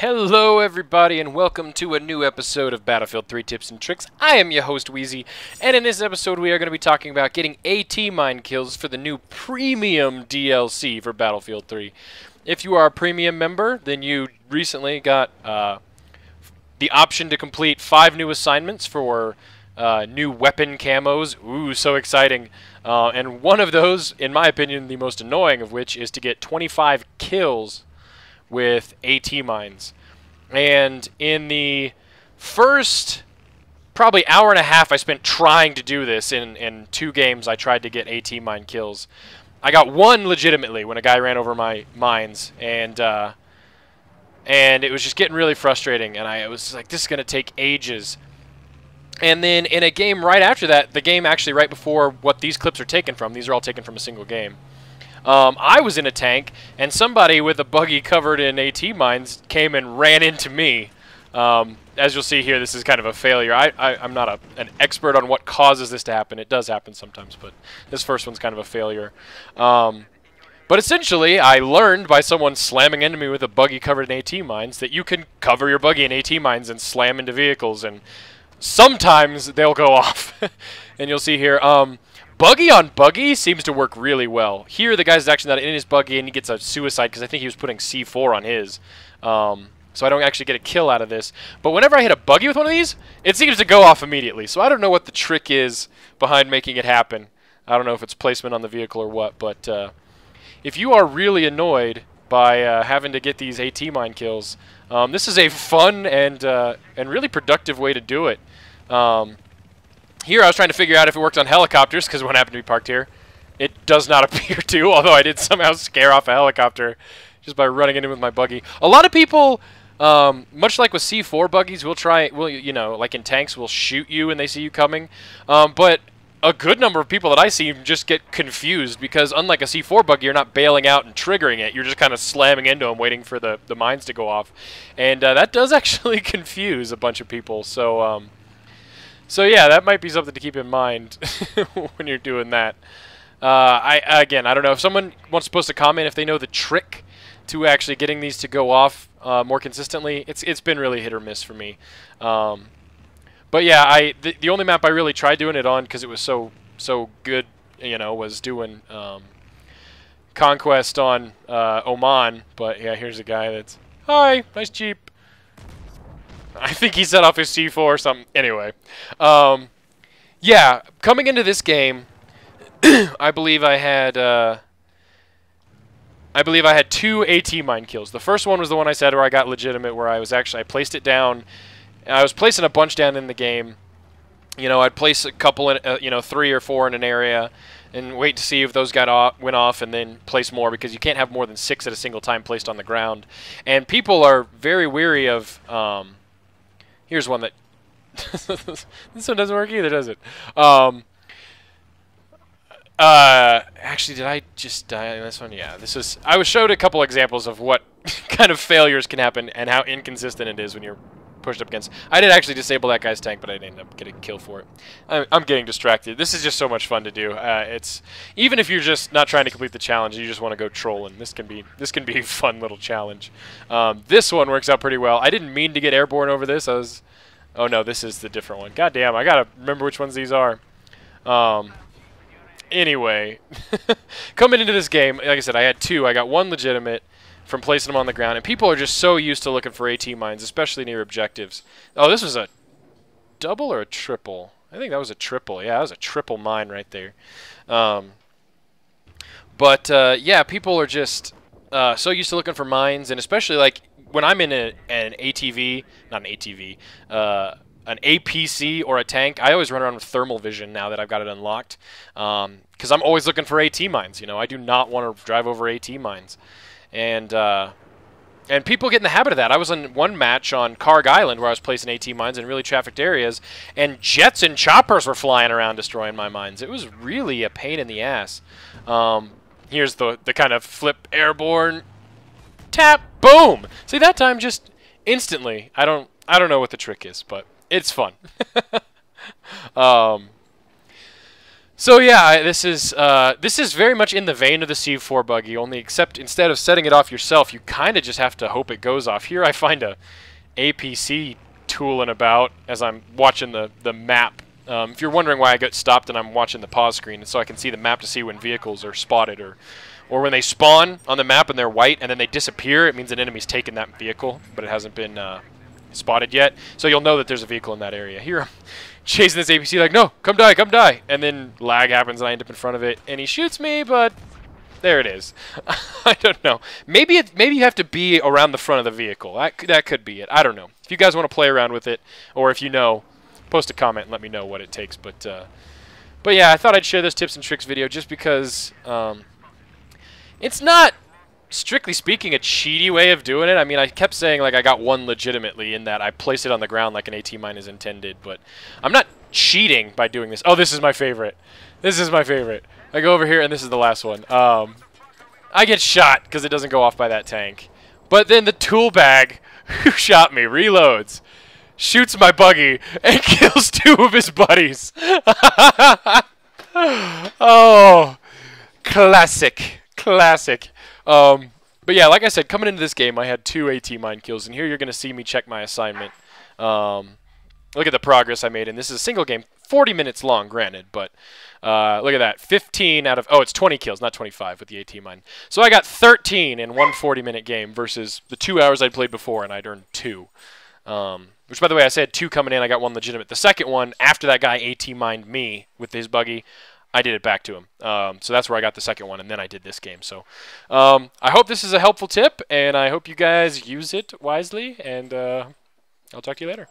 Hello everybody and welcome to a new episode of Battlefield 3 Tips and Tricks. I am your host Wheezy, and in this episode we are going to be talking about getting AT mine kills for the new premium DLC for Battlefield 3. If you are a premium member, then you recently got the option to complete 5 new assignments for new weapon camos. Ooh, so exciting. And one of those, in my opinion, the most annoying of which is to get 25 kills with AT mines. And in the first probably hour and a half I spent trying to do this, in 2 games I tried to get AT mine kills. I got one legitimately when a guy ran over my mines, and it was just getting really frustrating, and I was like, this is going to take ages. And then in a game right after that, the game actually right before what these clips are taken from, these are all taken from a single game, I was in a tank, and somebody with a buggy covered in AT mines came and ran into me. As you'll see here, this is kind of a failure. I'm not an expert on what causes this to happen. It does happen sometimes, but this first one's kind of a failure. But essentially, I learned by someone slamming into me with a buggy covered in AT mines that you can cover your buggy in AT mines and slam into vehicles, and sometimes they'll go off. And you'll see here, buggy on buggy seems to work really well. Here, the guy's actually not in his buggy, and he gets a suicide because I think he was putting C4 on his. So I don't actually get a kill out of this. But whenever I hit a buggy with one of these, it seems to go off immediately. So I don't know what the trick is behind making it happen. I don't know if it's placement on the vehicle or what. But if you are really annoyed by having to get these AT mine kills, this is a fun and really productive way to do it. Here I was trying to figure out if it worked on helicopters, because one happened to be parked here. It does not appear to, although I did somehow scare off a helicopter just by running into it with my buggy. A lot of people, much like with C4 buggies, you know, like in tanks, will shoot you when they see you coming. But a good number of people that I see just get confused, because unlike a C4 buggy, you're not bailing out and triggering it. You're just kind of slamming into them, waiting for the mines to go off. And that does actually confuse a bunch of people. So yeah, that might be something to keep in mind when you're doing that. Again, I don't know if someone wants to post a comment if they know the trick to actually getting these to go off more consistently. It's been really hit or miss for me. But yeah, the only map I really tried doing it on, because it was so good, you know, was doing Conquest on Oman. But yeah, here's a guy that's, hi, nice Jeep. I think he set off his C4 or something. Anyway, yeah, coming into this game, I believe I had 2 AT mine kills. The first one was the one I said where I got legitimate, where I placed it down. I was placing a bunch down in the game. You know, I'd place a couple in, you know, 3 or 4 in an area, and wait to see if those went off, and then place more, because you can't have more than 6 at a single time placed on the ground. And people are very weary of. Here's one that this one doesn't work either, does it? Actually, did I just die in this one? Yeah, this is. I was showed a couple examples of what kind of failures can happen and how inconsistent it is when you're pushed up against. I did actually disable that guy's tank, but I didn't end up getting a kill for it. I'm getting distracted. This is just so much fun to do. It's even if you're just not trying to complete the challenge, you just want to go trolling. This can be a fun little challenge. This one works out pretty well. I didn't mean to get airborne over this. Oh no, this is the different one. God damn, I gotta remember which ones these are. Anyway, coming into this game, like I said, I had 2. I got 1 legitimate from placing them on the ground, and people are just so used to looking for AT mines, especially near objectives. Oh, this was a double or a triple? I think that was a triple. Yeah, that was a triple mine right there. Yeah, people are just so used to looking for mines, and especially like when I'm in an ATV, not an ATV, an APC or a tank, I always run around with thermal vision now that I've got it unlocked, because I'm always looking for AT mines. You know, I do not want to drive over AT mines. And people get in the habit of that. I was in one match on Karg Island where I was placing AT mines in really trafficked areas, and jets and choppers were flying around destroying my mines. It was really a pain in the ass. Here's the kind of flip airborne, tap, boom. See, that time just instantly. I don't know what the trick is, but it's fun. So yeah, this is very much in the vein of the C4 buggy, only except instead of setting it off yourself, you kind of just have to hope it goes off. Here I find a APC tooling about as I'm watching the map. If you're wondering why I got stopped and I'm watching the pause screen, so I can see the map to see when vehicles are spotted or when they spawn on the map and they're white and then they disappear, it means an enemy's taken that vehicle, but it hasn't been spotted yet. So you'll know that there's a vehicle in that area. Here I'm chasing this APC like, no, come die, come die. And then lag happens and I end up in front of it and he shoots me, but there it is. I don't know. Maybe you have to be around the front of the vehicle. That could be it. I don't know. If you guys want to play around with it, or if you know, post a comment and let me know what it takes. But yeah, I thought I'd share this tips and tricks video just because it's not, strictly speaking, a cheaty way of doing it. I mean, I kept saying like I got one legitimately in that I placed it on the ground like an AT mine is intended, but I'm not cheating by doing this. Oh, this is my favorite. This is my favorite. I go over here and this is the last one. I get shot because it doesn't go off by that tank. But then the tool bag who shot me reloads, shoots my buggy, and kills two of his buddies. Oh, classic. Classic. But yeah, like I said, coming into this game, I had 2 AT mine kills, and here you're going to see me check my assignment. Look at the progress I made, and this is a single game, 40 minutes long, granted, but look at that, 15 out of, oh, it's 20 kills, not 25 with the AT mine. So I got 13 in one 40-minute game versus the 2 hours I'd played before, and I'd earned 2. Which, by the way, I said 2 coming in, I got 1 legitimate. The second one, after that guy AT mined me with his buggy, I did it back to him. So that's where I got the second one, and then I did this game. So I hope this is a helpful tip, and I hope you guys use it wisely, and I'll talk to you later.